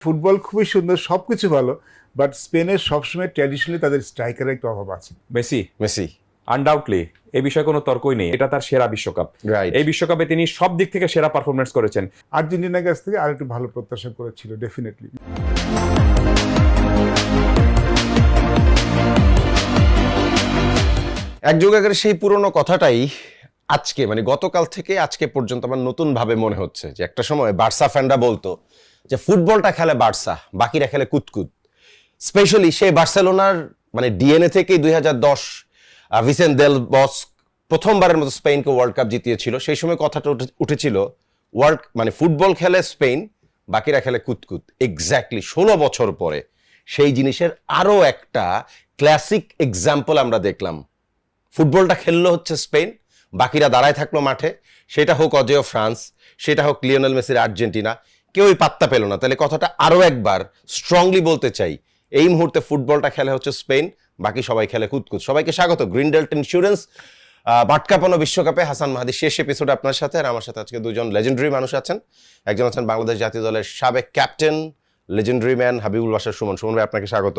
Football খুবই সুন্দর, সবকিছু ভালো, বাট স্পেনের সবসময় ট্র্যাডিশনালি তাদের স্ট্রাইকারের একটা অভাব আছে। মেসি মেসি আনডাউটলি, এই বিষয়ে কোনো তর্কই নেই, এটা তার সেরা বিশ্বকাপ। রাইট। এই বিশ্বকাপে তিনি সব দিক থেকে সেরা পারফরমেন্স করেছেন। আর্জেন্টিনার কাছ থেকে আর একটু ভালো প্রত্যাশা করেছিল ডেফিনেটলি। এক যুগ আগের সেই পুরনো কথাটাই আজকে মানে গতকাল থেকে আজকে পর্যন্ত আমার নতুন ভাবে মনে হচ্ছে যে একটা সময় বার্সা ফ্যানরা বলতো যে ফুটবলটা খেলে বার্সা, বাকিরা খেলে কুতকুত। স্পেশালি সেই বার্সেলোনার মানে ডিএনএ থেকেই 2010 ভিসেন্ট দেল বস প্রথমবারের মতো স্পেনকে ওয়ার্ল্ড কাপ জিতিয়েছিল। সেই সময় কথাটা উঠেছিল মানে ফুটবল খেলে স্পেন, বাকিরা খেলে কুতকুত। এক্স্যাক্টলি 16 বছর পরে সেই জিনিসের আরো একটা ক্লাসিক এক্সাম্পল আমরা দেখলাম। ফুটবলটা খেললো হচ্ছে স্পেন, বাকিরা দাঁড়ায় থাকলো মাঠে, সেটা হোক অজেয় ফ্রান্স, সেটা হোক লিওনেল মেসির আর্জেন্টিনা, কেউই পাত্তা পেল না। তাহলে কথাটা আরো একবার স্ট্রংলি বলতে চাই, এই মুহূর্তে ফুটবলটা খেলে হচ্ছে স্পেন, বাকি সবাই খেলে কুতকুত। সবাইকে স্বাগত গ্রিনডেল্ট ইন্স্যুরেন্স মাঠ কাঁপানো বিশ্বকাপে হাসান মাহাদি শেষ এপিসোডে আপনার সাথে। আর আমার সাথে আজকে দুজন লেজেন্ডারি মানুষ আছেন। একজন আছেন বাংলাদেশ জাতীয় দলের সাবেক captain, legendary man Habibul Bashar Suman. Suman ভাই, আপনাকে স্বাগত।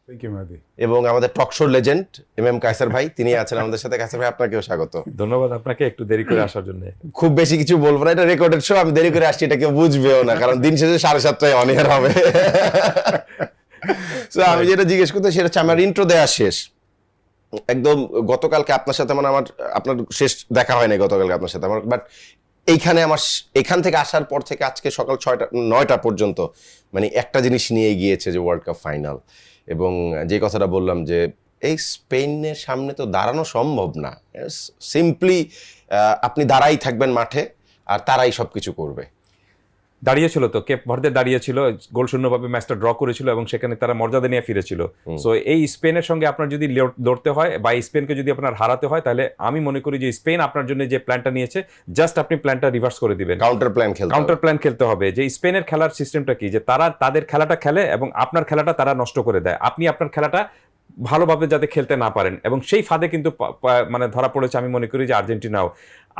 থ্যাংক ইউ মাহাদি। এবং আমাদের টকশোর লেজেন্ড এম কায়সার ভাই, তিনি আছেন আমাদের সাথে। কায়সার ভাই, আপনাকেও স্বাগত। ধন্যবাদ আপনাকে একটু দেরি করে আসার জন্য। খুব বেশি কিছু বলবো না, এটা রেকর্ডেড শো, আমি দেরি করে আসছি এটা কেউ বুঝবেও না, কারণ দিন শেষে 7:30টায় অন এয়ার হবে। তো আমি যেটা জিজ্ঞেস করতে সেটা হচ্ছে আমার ইন্ট্রো দেওয়া শেষ একদম। গতকালকে আপনার সাথে মানে আপনার শেষ দেখা হয় নাই গতকালকে আপনার সাথে আমার, বাট এখান থেকে আসার পর থেকে আজকে সকাল 9টা পর্যন্ত মানে একটা জিনিস নিয়ে গিয়েছে যে ওয়ার্ল্ড কাপ ফাইনাল। এবং যে কথাটা বললাম যে এই স্পেনের সামনে তো দাঁড়ানো সম্ভব না। সিম্পলি আপনি দাঁড়াই থাকবেন মাঠে আর তারাই সবকিছু করবে। দাঁড়িয়েছিল তো, কেপ ভার্দে দাঁড়িয়েছিল, গোল শূন্যভাবে ম্যাচটা ড্র করেছিল এবং সেখানে তারা মর্যাদা নিয়ে ফিরেছিল। সো এই স্পেনের সঙ্গে আপনার যদি লড়তে হয় বা স্পেনকে যদি আপনার হারাতে হয়, তাহলে আমি মনে করি যে স্পেন আপনার জন্য যে প্ল্যানটা নিয়েছে, জাস্ট আপনি প্ল্যানটা রিভার্স করে দিবেন। কাউন্টার প্ল্যান খেলতে হবে। যে স্পেনের খেলার সিস্টেমটা কি, যে তারা তাদের খেলাটা খেলে এবং আপনার খেলাটা তারা নষ্ট করে দেয়। আপনি আপনার খেলাটা ভালোভাবে যাতে খেলতে না পারেন, এবং সেই ফাঁদে কিন্তু মানে ধরা পড়েছে আমি মনে করি যে আর্জেন্টিনাও।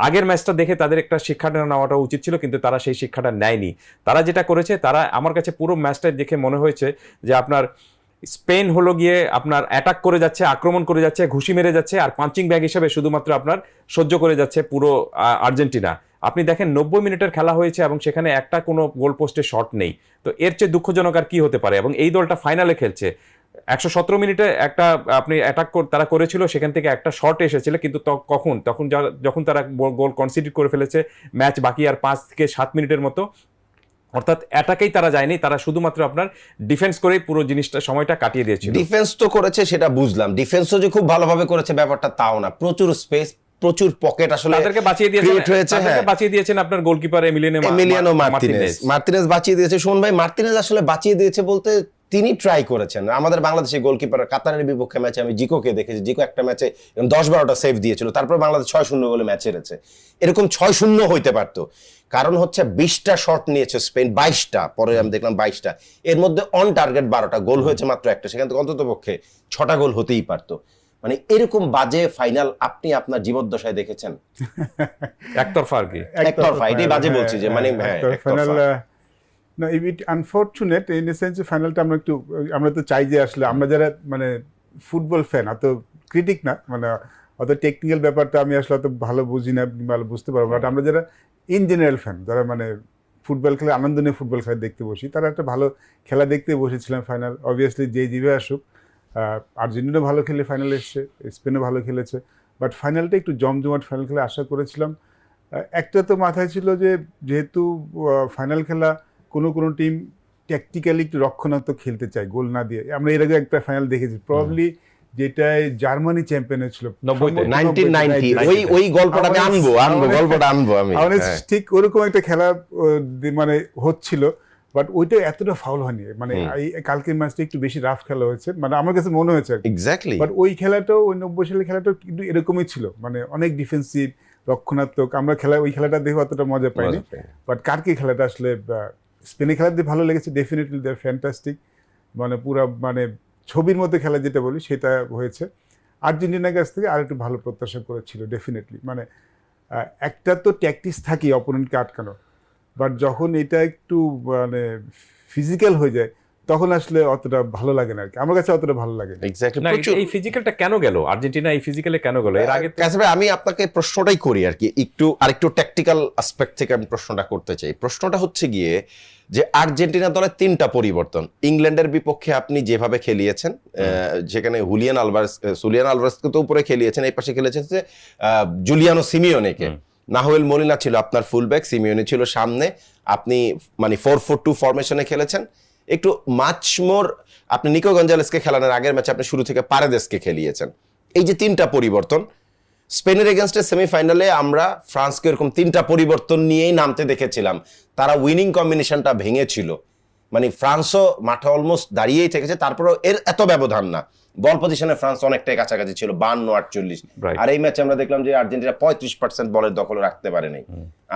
আগের ম্যাচটা দেখে তাদের একটা শিক্ষাটা নেওয়াটা উচিত ছিল, কিন্তু তারা সেই শিক্ষাটা নেয়নি। তারা যেটা করেছে, তারা আমার কাছে পুরো ম্যাচটা দেখে মনে হয়েছে যে আপনার স্পেন হলো গিয়ে আপনার অ্যাটাক করে যাচ্ছে, আক্রমণ করে যাচ্ছে, ঘুষি মেরে যাচ্ছে, আর পাঞ্চিং ব্যাগ হিসেবে শুধুমাত্র আপনার সহ্য করে যাচ্ছে পুরো আর্জেন্টিনা। আপনি দেখেন 90 মিনিটের খেলা হয়েছে এবং সেখানে একটা কোনো গোল পোস্টে শট নেই। তো এর চেয়ে দুঃখজনক আর কি হতে পারে? এবং এই দলটা ফাইনালে খেলছে। 117 মিনিটে একটা আপনি অ্যাটাক তারা করেছিল, সেখান থেকে একটা শট এসেছিল, কিন্তু যখন তারা গোল কনসিডার করে ফেলেছে, ম্যাচ বাকি আর 5 থেকে 7 মিনিটের মতো, অর্থাৎ অ্যাটাকেই তারা যায়নি, তারা শুধুমাত্র আপনার ডিফেন্স করেই পুরো জিনিসটা সময়টা কাটিয়ে দিয়েছিল। ডিফেন্স তো করেছে, সেটা বুঝলাম, ডিফেন্সও যে খুব ভালোভাবে করেছে ব্যাপারটা তাও না। প্রচুর স্পেস, প্রচুর পকেট আসলে তাদেরকে বাঁচিয়ে দিয়েছেন আপনার গোলকিপার এমিলিয়ানো মার্তিনেজ বাঁচিয়ে দিয়েছে। শোন ভাই, মার্তিনেজ আসলে বাঁচিয়ে দিয়েছে বলতে তিনি ট্রাই করেছেন। আমাদের বাংলাদেশের গোলকিপার কাতারের বিপক্ষে ম্যাচে আমি জিকোকে দেখেছি, জিকো একটা ম্যাচে 10-12টা সেভ দিয়েছিল, তারপর বাংলাদেশ 6-0 গোলে ম্যাচ হেরেছে। এরকম 6-0 হইতে পারতো, কারণ হচ্ছে 20টা শট নিয়েছে স্পেন, 22টা, পরে আমি দেখলাম 22টা, এর মধ্যে অন টার্গেট 12টা, গোল হয়েছে মাত্র একটা, সেখান থেকে অন্তত পক্ষে 6টা গোল হতেই পারতো। মানে এরকম বাজে ফাইনাল আপনি আপনার জীবদ্দশায় দেখেছেন? একতরফা আর কি, একতরফা, এটাই বাজে বলছি যে মানে ফাইনাল না, ইট আনফরচুনেট ইন দ্য সেন্স ফাইনালটা আমরা তো চাই যে আসলে আমরা যারা মানে ফুটবল ফ্যান, অত ক্রিটিক না, মানে অত টেকনিক্যাল ব্যাপারটা আমি আসলে অত ভালো বুঝি না, ভালো বুঝতে পারবো, বাট আমরা যারা ইন জেনারেল ফ্যান, যারা মানে ফুটবল খেলা আনন্দ নিয়ে ফুটবল খেলা দেখতে বসি, তারা একটা ভালো খেলা দেখতে বসেছিলাম। ফাইনাল অবভিয়াসলি যে জিবে আসুক, আর্জেন্টিনা ভালো খেলে ফাইনাল এসছে, স্পেনও ভালো খেলেছে, বাট ফাইনালটা একটু জমজমাট ফাইনাল খেলা আশা করেছিলাম। একটা তো মাথায় ছিল যে যেহেতু ফাইনাল খেলা, কোনো টিম ট্যাকটিক্যালি একটু রক্ষণাত্মক খেলতে চায় গোল না দিয়ে। আমরা এর আগে একটা ফাইনাল দেখেছি, প্রবাবলি যেটায় জার্মানি চ্যাম্পিয়ন হয়েছিল 1990, ওই গল্পটা আনবো আমি। ঠিক ওরকম একটা খেলা মানে হচ্ছিল, বাট ওইটা এতটা ফাউল হয়নি। মানে কালকের ম্যাচটা একটু বেশি রাফ খেলা হয়েছে, মানে আমার কাছে মনে হয়েছে এক্স্যাক্টলি। বাট ওই খেলাটাও, ওই 90 সালের খেলাটাও কিন্তু এরকমই ছিল, মানে অনেক ডিফেন্সিভ, রক্ষণাত্মক। আমরা ওই খেলাটা দেখে অতটা মজা পাইনি। বাট কালকে খেলাটা আসলে স্পেনের খেলা দিয়ে ভালো লেগেছে, ডেফিনেটলি দে আর ফ্যান্টাস্টিক, মানে পুরো মানে ছবির মধ্যে খেলা যেটা বলি সেটা হয়েছে। আর্জেন্টিনার কাছ থেকে আর একটু ভালো প্রত্যাশা করেছিল ডেফিনেটলি। মানে একটা তো ট্যাকটিক্স থাকি অপোনেন্টকে আটকানো, বাট যখন এটা একটু মানে ফিজিক্যাল হয়ে যায় তখন আসলে অতটা ভালো লাগে না আর কি, আমার কাছে অতটা ভালো লাগে না। এক্স্যাক্টলি না, প্রচুর এই ফিজিক্যালটা কেন গেল আর্জেন্টিনা, এই ফিজিক্যালে কেন গেল এর আগে? কাসিম ভাই, আমি আপনাকে প্রশ্নটাই করি আর কি, আরেকটু ট্যাকটিক্যাল অ্যাসপেক্ট থেকে আমি প্রশ্নটা করতে চাই। প্রশ্নটা হচ্ছে গিয়ে যে আর্জেন্টিনা দলের 3টা পরিবর্তন, ইংল্যান্ডের বিপক্ষে আপনি যেভাবে খেলিয়েছেন, যেখানে সুলিয়ান আলভারেজকে তো উপরে খেলিয়েছেন, এই পাশে খেলেছেন যে জুলিয়ানো সিমিওনেকে, নাহুয়েল মলিনা ছিল আপনার ফুলব্যাক, সিমিওনে ছিল সামনে, আপনি মানে 4-4-2 ফরমেশনে খেলেছেন। একটু মাচ মোর আপনি নিকো গঞ্জালেসকে খেলানোর আগের ম্যাচে আপনি শুরু থেকে পারেদেসকে খেলিয়েছেন। এই যে 3টা পরিবর্তন, স্পেনের এগেনস্টে সেমিফাইনালে আমরা ফ্রান্সকে এরকম 3টা পরিবর্তন নিয়েই নামতে দেখেছিলাম, তারা উইনিং কম্বিনেশনটা ভেঙেছিল, মানে ফ্রান্সও মাঠে অলমোস্ট দাঁড়িয়েই থেকেছে, তারপরেও এর এত ব্যবধান না, বল পজিশনে ফ্রান্স অনেকটাই কাছাকাছি ছিল, 52-48। আর এই ম্যাচে আমরা দেখলাম যে আর্জেন্টিনা 35% বলের দখল রাখতে পারে নাই,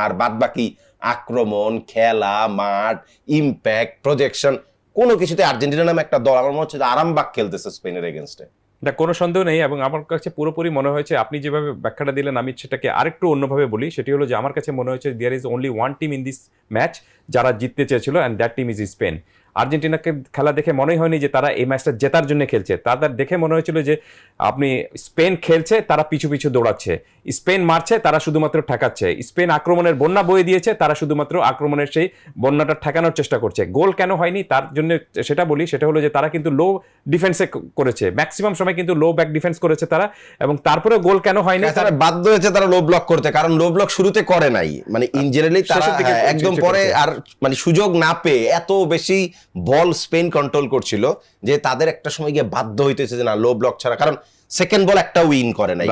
আর বাদ বাকি আক্রমণ, খেলা, মাঠ, ইম্প্যাক্ট, প্রজেকশন, কোনো কিছুতে আর্জেন্টিনা নামে একটা দল আমার মনে হচ্ছে যে আরামবাগ খেলতেছে স্পেনের এগেনস্টে। না, কোনো সন্দেহ নেই, এবং আমার কাছে পুরোপুরি মনে হয়েছে আপনি যেভাবে ব্যাখ্যাটা দিলেন আমি সেটাকে আরেকটু অন্যভাবে বলি, সেটি হলো যে আমার কাছে মনে হয়েছে there is only one team in this match যারা জিততে চেয়েছিল, and that team is Spain. আর্জেন্টিনাকে খেলা দেখে মনেই হয়নি যে তারা এই ম্যাচটা জেতার জন্য খেলছে, তাদের দেখে মনে হয়েছিল যে আপনি স্পেন খেলছে, তারা পিছু পিছু দৌড়াচ্ছে, স্পেন মারছে, তারা শুধুমাত্র ঠেকাচ্ছে, স্পেন আক্রমণের বন্যা বয়ে দিয়েছে, তারা শুধুমাত্র আক্রমণের সেই বন্যাটা ঠেকানোর চেষ্টা করছে। গোল কেন হয়নি তার জন্য সেটা বলি, সেটা হলো যে তারা কিন্তু লো ডিফেন্সে করেছে, ম্যাক্সিমাম সময় কিন্তু লো ব্যাক ডিফেন্স করেছে তারা, এবং তারপরে গোল কেন হয়নি তারা বাধ্য হয়েছে তারা লো ব্লক করতে, কারণ লো ব্লক শুরুতে করে নাই, মানে ইন জেনারেলি তারা একদম পরে আর মানে সুযোগ না পেয়ে এত বেশি বল স্পেন কন্ট্রোল করছিল যে তাদের একটা সময় গিয়ে বাধ্য হইতেছে যে না লো ব্লক ছাড়া, কারণ সেকেন্ড বল একটা উইন করে নাই,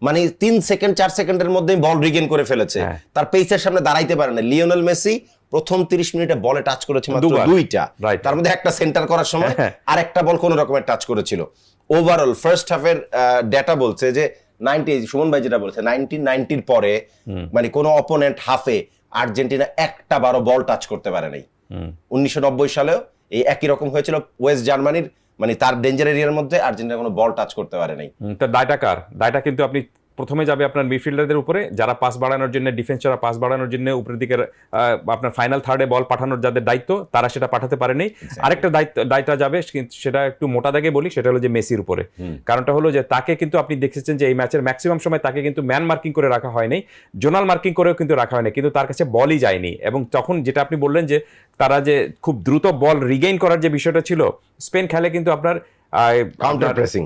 মানে 3 সেকেন্ড 4 সেকেন্ডের মধ্যে বল রিগেন করে ফেলেছে, তার পেসের সামনে দাঁড়াইতে পারে না। লিওনেল মেসি প্রথম 30 মিনিটে বলে টাচ করেছে মাত্র 2টা, তার মধ্যে একটা সেন্টার করার সময় আর একটা বল কোন রকমের টাচ করেছিল। ওভারঅল ফার্স্ট হাফের ডেটা বলছে যে 90, সুমন ভাই যেটা বলছে 1990 পরে মানে কোন অপোনেন্ট হাফে আর্জেন্টিনা একটা বারো বল টাচ করতে পারে নাই। 1990 সালেও এই একই রকম হয়েছিল ওয়েস্ট জার্মানির, মানে তার ডেঞ্জার এরিয়ার মধ্যে আর্জেন্টিনা কোনো বল টাচ করতে পারে নাই। তার দায়টা কার? দায়টা কিন্তু আপনি প্রথমে যাবে আপনার মিডফিল্ডারদের উপরে, যারা পাস বাড়ানোর জন্য, ডিফেন্স যারা পাস বাড়ানোর জন্য উপরের দিকে আপনার ফাইনাল থার্ডে বল পাঠানোর যাদের দায়িত্ব তারা সেটা পাঠাতে পারেনি। আরেকটা দায়িত্ব যাবে, সেটা একটু মোটা দাগে বলি, সেটা হলো যে মেসির উপরে। কারণটা হলো যে তাকে কিন্তু আপনি দেখেছেন যে এই ম্যাচের ম্যাক্সিমাম সময় তাকে কিন্তু ম্যান মার্কিং করে রাখা হয়নি, জোনাল মার্কিং করেও কিন্তু রাখা হয়নি, কিন্তু তার কাছে বলই যায়নি। এবং তখন যেটা আপনি বললেন যে তারা যে খুব দ্রুত বল রিগেইন করার যে বিষয়টা ছিল, স্পেন খেলে কিন্তু আপনার কাউন্টার প্রেসিং,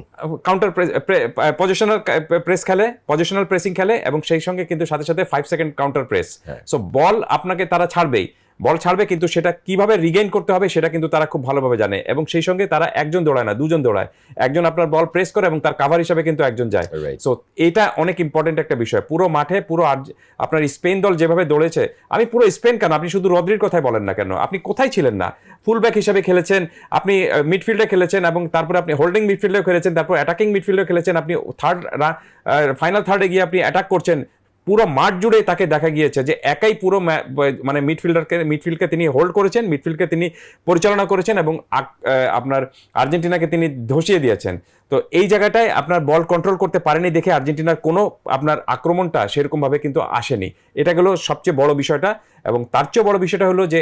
পজিশনাল প্রেস খেলে, পজিশনাল প্রেসিং খেলে, এবং সেই সঙ্গে কিন্তু সাথে সাথে 5 সেকেন্ড কাউন্টার প্রেস। সো বল আপনাকে তারা ছাড়বেই, বল ছাড়বে, কিন্তু সেটা কিভাবে রিগেইন করতে হবে সেটা কিন্তু তারা খুব ভালোভাবে জানে। এবং সেই সঙ্গে তারা একজন দৌড়ায় না, দুজন দৌড়ায়, একজন আপনার বল প্রেস করে এবং তার কাভার হিসাবে কিন্তু একজন যায়। সো এটা অনেক ইম্পর্টেন্ট একটা বিষয়। পুরো মাঠে পুরো আপনার স্পেন দল যেভাবে দৌড়েছে, আমি পুরো স্পেন কেন, আপনি শুধু রদ্রির কথাই বলেন না কেন, আপনি কোথায় ছিলেন না? ফুলব্যাক হিসেবে খেলেছেন, আপনি মিডফিল্ডে খেলেছেন, এবং তারপরে আপনি হোল্ডিং মিডফিল্ডেও খেলেছেন, তারপর অ্যাটাকিং মিডফিল্ডেও খেলেছেন, আপনি ফাইনাল থার্ডে গিয়ে আপনি অ্যাটাক করছেন। পুরো মাঠ জুড়ে তাকে দেখা গিয়েছে যে একাই পুরো মানে মিডফিল্ডকে তিনি হোল্ড করেছেন, মিডফিল্ডকে তিনি পরিচালনা করেছেন, এবং আপনার আর্জেন্টিনাকে তিনি ধসিয়ে দিয়েছেন। তো এই জায়গাটায় আপনার বল কন্ট্রোল করতে পারেনি দেখে আর্জেন্টিনার কোনো আপনার আক্রমণটা সেরকমভাবে কিন্তু আসেনি। এটা গেল সবচেয়ে বড় বিষয়টা। এবং তার চেয়ে বড় বিষয়টা হলো যে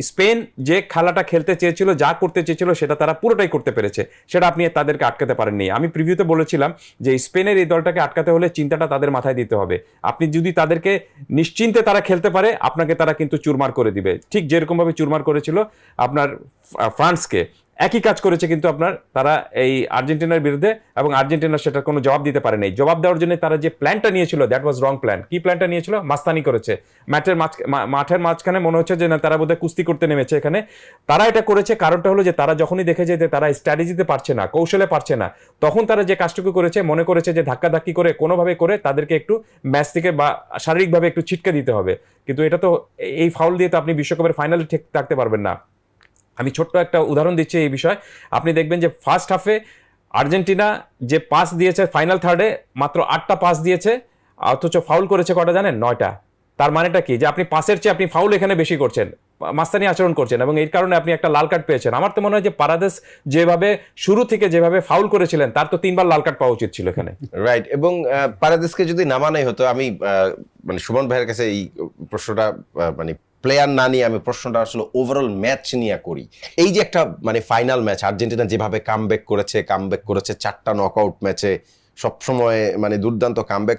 স্পেন যে খেলাটা খেলতে চেয়েছিল, যা করতে চেয়েছিল, সেটা তারা পুরোটাই করতে পেরেছে, সেটা আপনি তাদেরকে আটকাতে পারেননি। আমি প্রিভিউতে বলেছিলাম যে স্পেনের এই দলটাকে আটকাতে হলে চিন্তাটা তাদের মাথায় দিতে হবে। আপনি যদি তাদেরকে নিশ্চিন্তে তারা খেলতে পারে, আপনাকে তারা কিন্তু চুরমার করে দিবে, ঠিক যেরকমভাবে চুরমার করেছিল আপনার ফ্রান্সকে। একই কাজ করেছে কিন্তু আপনার তারা এই আর্জেন্টিনার বিরুদ্ধে, এবং আর্জেন্টিনা সেটার কোনো জবাব দিতে পারে নাই। জবাব দেওয়ার জন্য তারা যে প্ল্যানটা নিয়েছিল, দ্যাট ওয়াজ রং প্ল্যান। কি প্ল্যানটা নিয়েছিল? মাস্তানি করেছে মাঠের মাঝখানে, মনে হচ্ছে যে না তারা বোধহয় কুস্তি করতে নেমেছে এখানে। তারা এটা করেছে, কারণটা হলো যে তারা যখনই দেখেছে যে তারা স্ট্র্যাটেজিতে পারছে না, কৌশলে পারছে না, তখন তারা যে কাজটুকু করেছে, মনে করেছে যে ধাক্কাধাক্কি করে কোনোভাবে করে তাদেরকে একটু ম্যাচ থেকে বা শারীরিকভাবে একটু ছিটকে দিতে হবে। কিন্তু এটা তো এই ফাউল দিয়ে তো আপনি বিশ্বকাপের ফাইনালে ঠিক থাকতে পারবেন না। আমি ছোট্ট একটা উদাহরণ দিচ্ছি এই বিষয়ে। আপনি দেখবেন যে ফার্স্ট হাফে আর্জেন্টিনা যে পাস দিয়েছে ফাইনাল থার্ডে, মাত্র 8টা পাস দিয়েছে, অথচ ফাউল করেছে কটা জানেন? 9টা। তার মানেটা কি? যে আপনি পাসের চেয়ে আপনি ফাউল এখানে বেশি করছেন, মাস্তানি আচরণ করছেন, এবং এই কারণে আপনি একটা লাল কার্ড পেয়েছেন। আমার তো মনে হয় যে পারাদেস যেভাবে শুরু থেকে যেভাবে ফাউল করেছিলেন, তার তো 3বার লাল কার্ড পাওয়া উচিত ছিল এখানে। রাইট। এবং পারাদেসকে যদি নামানোই হতো, আমি মানে সুমন ভাইয়ের কাছে এই প্রশ্নটা মানে প্লেয়ার না নিয়ে আমি প্রশ্নটা আসলে ওভারঅল ম্যাচ নিয়ে করি। এই যে একটা মানে ফাইনাল ম্যাচ, আর্জেন্টিনা যেভাবে কামব্যাক করেছে 4টা নকআউট ম্যাচে, সবসময় মানে দুর্দান্ত কামব্যাক।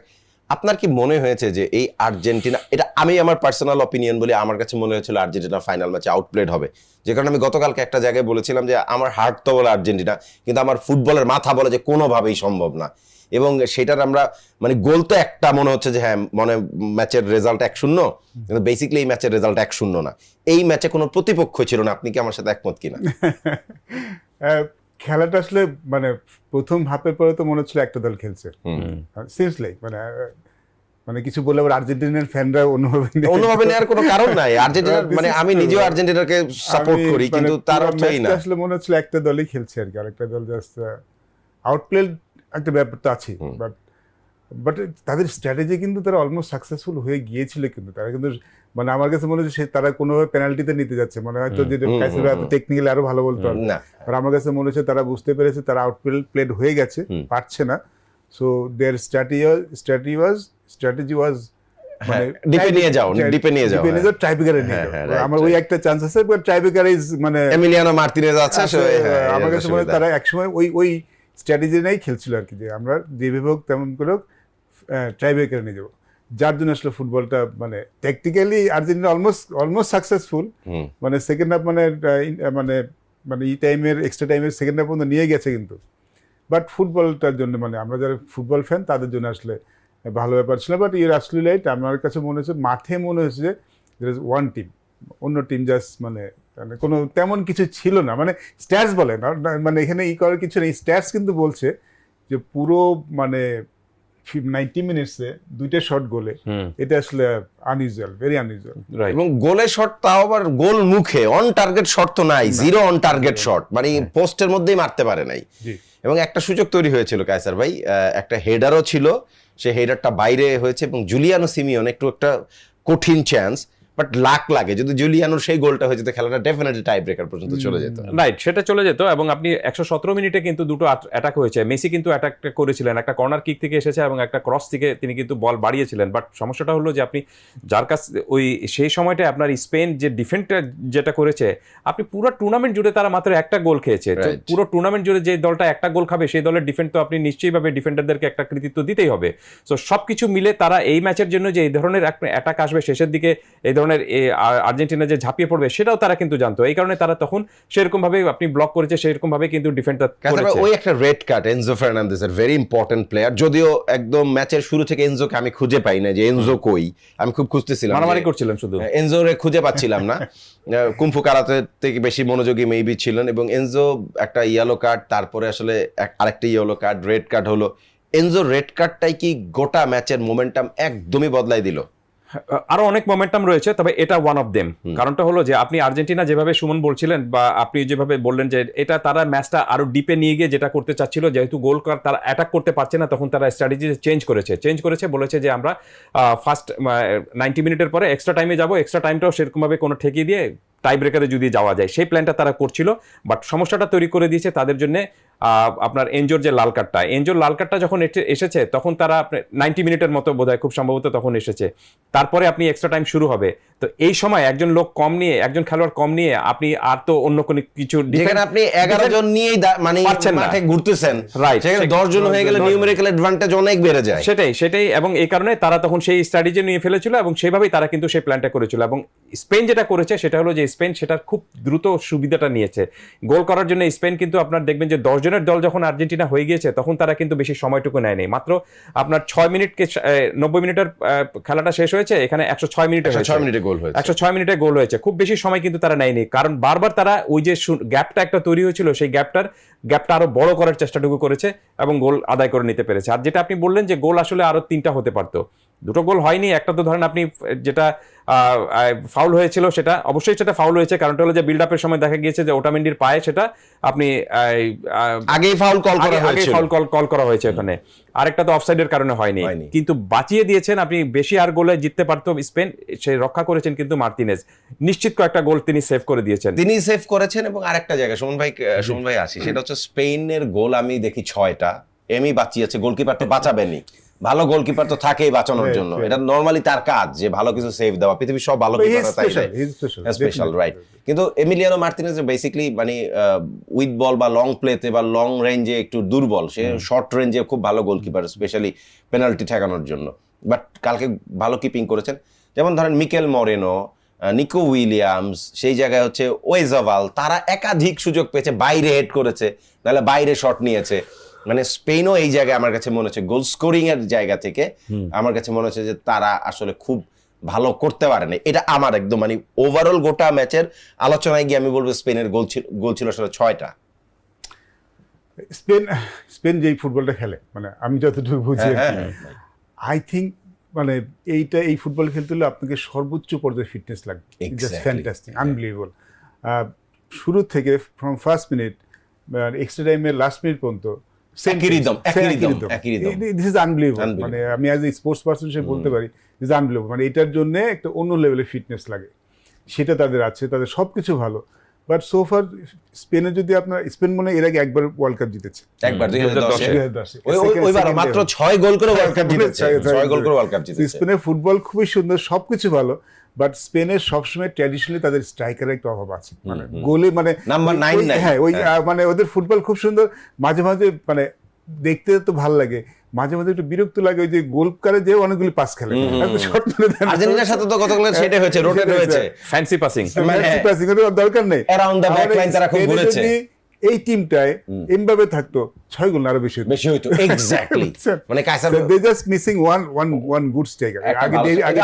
আপনার কি মনে হয়েছে যে এই আর্জেন্টিনা, এটা আমি আমার পার্সোনাল অপিনিয়ন বলি, আমার কাছে মনে হয়েছিল আর্জেন্টিনা ফাইনাল ম্যাচে আউটপ্লেড হবে, যে কারণে আমি গতকালকে একটা জায়গায় বলেছিলাম যে আমার হার্ট তো বলে আর্জেন্টিনা, কিন্তু আমার ফুটবলের মাথা বলে যে কোনোভাবেই সম্ভব না। এবং সেটার আমরা মানে গোল তো একটা মনে হচ্ছে যে হ্যাঁ মনে ম্যাচের রেজাল্ট 1-0, কিন্তু বেসিক্যালি এই ম্যাচের রেজাল্ট 1-0 না। এই ম্যাচে কোনো প্রতিপক্ষ ছিল না, আপনি কি আমার সাথে একমত কিনা? খেলাটা আসলে মানে প্রথম হাফের পরে তো মনে হচ্ছিল একটা দল খেলছে, সিরিয়াসলি মানে কিছু বলে আবার আর্জেন্টিনার ফ্যানরা অনুভবে নেওয়ার কোনো কারণ নাই। আর্জেন্টিনার মানে আমি নিজেও আর্জেন্টিনাকে সাপোর্ট করি, কিন্তু তার অর্থই না। আসলে মনে হচ্ছিল একটা দলই খেলছে আর কি, আরেকটা দল জাস্ট আউটপ্লেড একটা ব্যাপার তো আছে, বাট তাদের স্ট্র্যাটেজি কিন্তু তারা অলমোস্ট সাকসেসফুল হয়ে গিয়েছিল, কিন্তু তারা কিন্তু মানে আমার কাছে মনে হচ্ছে তারা কোনোভাবে পেনাল্টিতে নিতে যাচ্ছে, মানে হয়তো যে টেকনিক্যালি আরো ভালো বলতে পারবে, আর আমার কাছে মনে হচ্ছে তারা বুঝতে পেরেছে তারা আউটপ্লেড হয়ে গেছে, পারছে না। সো দেয়ার স্ট্র্যাটেজি ওয়াজ মানে ডিপে নিয়ে যাও ট্রাইব্রেকারে নিয়ে যাও। আমার ওই একটা চান্স আছে, বাট ট্রাইব্রেকার ইজ মানে এমিলিয়ানো মার্টিনেজ আছে, আমার কাছে মনে হয় তারা একসময় ওই স্ট্র্যাটেজি নিয়েই খেলছিল আর কি, যে আমরা যেভাবে হোক তেমন করে হোক ট্রাইব্রেকারে নিয়ে যাবো, যার জন্য আসলে ফুটবলটা মানে ট্যাকটিক্যালি আর্জেন্টিনা অলমোস্ট সাকসেসফুল, মানে সেকেন্ড হাফ মানে মানে এই টাইমের এক্সট্রা টাইমের সেকেন্ড হাফ পর্যন্ত নিয়ে গেছে, কিন্তু বাট ফুটবলটার জন্য মানে আমরা যারা ফুটবল ফ্যান তাদের জন্য আসলে ভালো ব্যাপার ছিল। বাট ইউর আসলে রাইট, আমার কাছে মনে হচ্ছে মাঠে মনে হচ্ছে যে ওয়ান টিম, অন্য টিম জাস্ট মানে কোনো তেমন কিছু ছিল না, মানে স্ট্যাটস বলে না, মানে এখানে করার কিছু নেই, স্ট্যাটস কিন্তু বলছে যে পুরো মানে 90 মিনিটসে 2টা শট গোলে, এটা আসলে আনইউজুয়াল, ভেরি আনইউজুয়াল। এবং গোলের শট তাও আবার গোল মুখে, অন টার্গেট শট তো নাই, জিরো অন টার্গেট শট, মানে পোস্টের মধ্যেই মারতে পারে নাই। এবং একটা সুযোগ তৈরি হয়েছিল কায়সার ভাই, একটা হেডারও ছিল, সে হেডারটা বাইরে হয়েছে, এবং জুলিয়ানো সিমিওন একটা কঠিন চান্স, বাট লাক লাগে, যদি জুলিয়ানোর সেই গোলটা হয়ে যেত খেলাটা ডেফিনেটলি টাই ব্রেকার পর্যন্ত চলে যেত। রাইট, সেটা চলে যেত। এবং আপনি 117 মিনিটে কিন্তু দুটো অ্যাটাক হয়েছে, মেসি কিন্তু অ্যাটাক করেছিলেন, একটা কর্নার কিক থেকে এসেছে এবং একটা ক্রস থেকে তিনি কিন্তু বল বাড়িয়েছিলেন। বাট সমস্যাটা হলো যে আপনি যার কাছ ওই সেই সময়টায় আপনার স্পেন যে ডিফেন্ডটা যেটা করেছে, আপনি পুরো টুর্নামেন্ট জুড়ে তারা মাত্র একটা গোল খেয়েছে, তো পুরো টুর্নামেন্ট জুড়ে যে দলটা একটা গোল খাবে সেই দলের ডিফেন্ড তো আপনি নিশ্চয়ইভাবে ডিফেন্ডারদেরকে একটা কৃতিত্ব দিতেই হবে। সো সবকিছু মিলে তারা এই ম্যাচের জন্য যে এই ধরনের অ্যাটাক আসবে শেষের দিকে, এই ধরনের আর্জেন্টিনা যে ঝাঁপিয়ে পড়বে সেটাও তারা কিন্তু জানতো, এই কারণে তারা তখন সেরকম ভাবে আপনি ব্লক করেছে, সেরকম ভাবে কিন্তু ডিফেন্ডটা করেছে। ওই একটা রেড কার্ড এনজো ফার্নান্দেজের, ভেরি ইম্পর্টেন্ট প্লেয়ার, যদিও একদম ম্যাচের শুরু থেকে এনজোকে আমি খুঁজে পাই না, যে এনজো কই, আমি খুব খুঁজতেছিলাম, মারামারি করছিলেন শুধু, এনজোরে খুঁজে পাচ্ছিলাম না। কুম্ফু কারাতে থেকে বেশি মনোযোগী মেবি ছিলেন, এবং এনজো একটা ইয়েলো কার্ড, তারপরে আসলে আরেকটা ইয়েলো কার্ড, রেড কার্ড হলো। এনজো রেড কার্ডটাই কি গোটা ম্যাচের মোমেন্টাম একদমই বদলাই দিল? আরো অনেক মোমেন্টাম রয়েছে, তবে এটা ওয়ান অফ দেম। কারণটা হলো যে আপনি আর্জেন্টিনা যেভাবে সুমন বলছিলেন, বা আপনি যেভাবে বললেন যে এটা তারা ম্যাচটা আরো ডিপে নিয়ে গিয়ে যেটা করতে চাচ্ছিল, যেহেতু গোল তারা অ্যাটাক করতে পারছে না, তখন তারা স্ট্র্যাটেজি চেঞ্জ করেছে, বলেছে যে আমরা ফার্স্ট 90 মিনিটের পরে এক্সট্রা টাইমে যাবো, এক্সট্রা টাইমটাও সেরকমভাবে কোনো ঠেকিয়ে দিয়ে টাই ব্রেকারে যদি যাওয়া যায়, সেই প্ল্যানটা তারা করছিল। বাট সমস্যাটা তৈরি করে দিয়েছে তাদের জন্য আপনার এনজোর যে লাল কার্ডটা যখন এসেছে, তখন তারা 90 মিনিটের মতো বোধহয় খুব সম্ভবত তখন এসেছে, তারপরে আপনি এক্সট্রা টাইম শুরু হবে, তো এই সময় একজন খেলোয়াড় কম নিয়ে আপনি আর তো অন্য কোনো কিছু, যেখানে আপনি 11 জন নিয়েই মানে মাঠে ঘুরতেছেন, রাইট, সেখানে 10 জন হয়ে গেলে নিউমেরিক্যাল অ্যাডভান্টেজ অনেক বেড়ে যায়। সেটাই, এবং এই কারণে তারা তখন সেই স্ট্র্যাটেজি নিয়ে ফেলেছিল, এবং সেইভাবেই তারা কিন্তু সেই প্ল্যানটা করেছিল। এবং স্পেন যেটা করেছে সেটা হলো যে স্পেন সেটার খুব দ্রুত সুবিধাটা নিয়েছে গোল করার জন্য। স্পেন কিন্তু আপনার দেখবেন যে 10 জনের দল যখন আর্জেন্টিনা হয়ে গিয়েছে, তখন তারা কিন্তু বেশি সময়টুকু নেয়নি, মাত্র আপনার 6 মিনিটকে 90 মিনিটের খেলাটা শেষ হয়েছে, এখানে 106 মিনিটে 106 মিনিটে গোল হয়েছে, খুব বেশি সময় কিন্তু তারা নেয়নি, কারণ বারবার তারা ওই যে গ্যাপটা একটা তৈরি হয়েছিল, সেই গ্যাপটা আরো বড় করার চেষ্টাটুকু করেছে এবং গোল আদায় করে নিতে পেরেছে। আর যেটা আপনি বললেন যে গোল আসলে আরো 3টা হতে পারতো, 2টো গোল হয়নি, একটা তো ধরেন আপনি যেটা ফাউল হয়েছিল, সেটা অবশ্যই সেটা ফাউল হয়েছে, কারণটা হলো যে বিল্ড আপের সময় দেখা গিয়েছে যে ওটামেন্ডির পায়ে সেটা আপনি আগেই ফাউল কল করা হয়েছে ওখানে, আরেকটা তো অফসাইডের কারণে হয়নি, কিন্তু বাঁচিয়ে দিয়েছেন আপনি, বেশি আর গোলে জিততে পারতো স্পেন, সেই রক্ষা করেছেন কিন্তু মার্টিনেজ, নিশ্চিত কয়েকটা গোল তিনি সেভ করে দিয়েছেন, এবং আরেকটা জায়গা সুমন ভাই আসি, সেটা হচ্ছে স্পেনের গোল আমি দেখি 6টা, এমই বাঁচিয়েছে, গোলকিপার তো বাঁচাবেনি, ভালো গোলকিপার তো থাকেই বাঁচানোর Right, জন্য, right. এটা নরমালি তার কাজ যে ভালো কিছু সেভ দেওয়া, পৃথিবীর সব ভালো কিপাররা তাই দেয়, স্পেশাল, রাইট। কিন্তু এমিলিয়ানো মার্টিনেজ বেসিক্যালি মানে উইথ বল বা লং প্লেতে বা লং রেঞ্জে একটু দুর্বল, সে শর্ট রেঞ্জে খুব ভালো গোলকিপার, স্পেশালি পেনাল্টি ঠেকানোর জন্য, বাট কালকে ভালো কিপিং করেছেন। যেমন ধরেন মিকেল মরেনো, নিকো উইলিয়ামস, সেই জায়গায় হচ্ছে ওয়েজাভাল, তারা একাধিক সুযোগ পেয়েছে, বাইরে হেড করেছে, নাহলে বাইরে শট নিয়েছে। মানে স্পেনও এই জায়গায় আমার কাছে মনে হচ্ছে গোল স্কোরিং এর জায়গা থেকে আমার কাছে মনে হচ্ছে যে তারা আসলে খুব ভালো করতে পারেনি। এটা আমার একদম মানে ওভারঅল গোটা ম্যাচের আলোচনায় গিয়ে আমি বলবো স্পেনের গোল ছিল আসলে 6টা। স্পেন যেই ফুটবলটা খেলে, মানে আমি যতটুকু বুঝি, আই থিঙ্ক মানে এই ফুটবল খেলতে হলে আপনাকে সর্বোচ্চ পর্যায়ে ফিটনেস লাগবে, জাস্ট ফ্যান্টাস্টিক, আনবিলিভেবল। শুরু থেকে ফ্রম ফার্স্ট মিনিট এক্সট্রা টাইমের লাস্ট মিনিট পর্যন্ত দিস ইজ আনবিলিভেবল। মানে আমি অ্যাজ এ স্পোর্টস পার্সন হিসেবে বলতে পারি দিস ইজ আনবিলিভেবল। মানে এটার জন্য একটা অন্য লেভেলের ফিটনেস লাগে, সেটা তাদের আছে, তাদের সবকিছু ভালো। বাট সো ফার স্পেনে যদি আপনার, স্পেন মনে হয় এর আগে একবার ওয়ার্ল্ড কাপ জিতেছে, একবার 2010 2010 ওইবার মাত্র 6 গোল করে ওয়ার্ল্ড কাপ জিতেছে, 6 গোল করে ওয়ার্ল্ড কাপ জিতেছে। স্পেনের ফুটবল খুবই সুন্দর, সবকিছু ভালো, বাট স্পেনের সবসময় ট্র্যাডিশনালি তাদের স্ট্রাইকারের একটা অভাব আছে, মানে গোলে মানে নাম্বার 9 নাই, হ্যাঁ ওই মানে ওদের ফুটবল খুব সুন্দর, মাঝে মাঝে মানে দেখতে তো ভালো লাগে, মাঝে মাঝে একটু বিরক্ত লাগে ওই যে গোল করে যে অনেকগুলি পাস খেলে, আর্জেন্টিনার সাথে তো গতকাল সেটাই হয়েছে, রোটেট হয়েছে, ফ্যান্সি পাসিং, দরকার নেই, অ্যারাউন্ড দ্য ব্যাক লাইন তারা খুব ঘুরেছে। এই টিমটায় এমবাপে থাকতো 6 গোল আরো বেশি হতো, এক্স্যাক্টলি। মানে Kaiser they just missing one good striker. আগে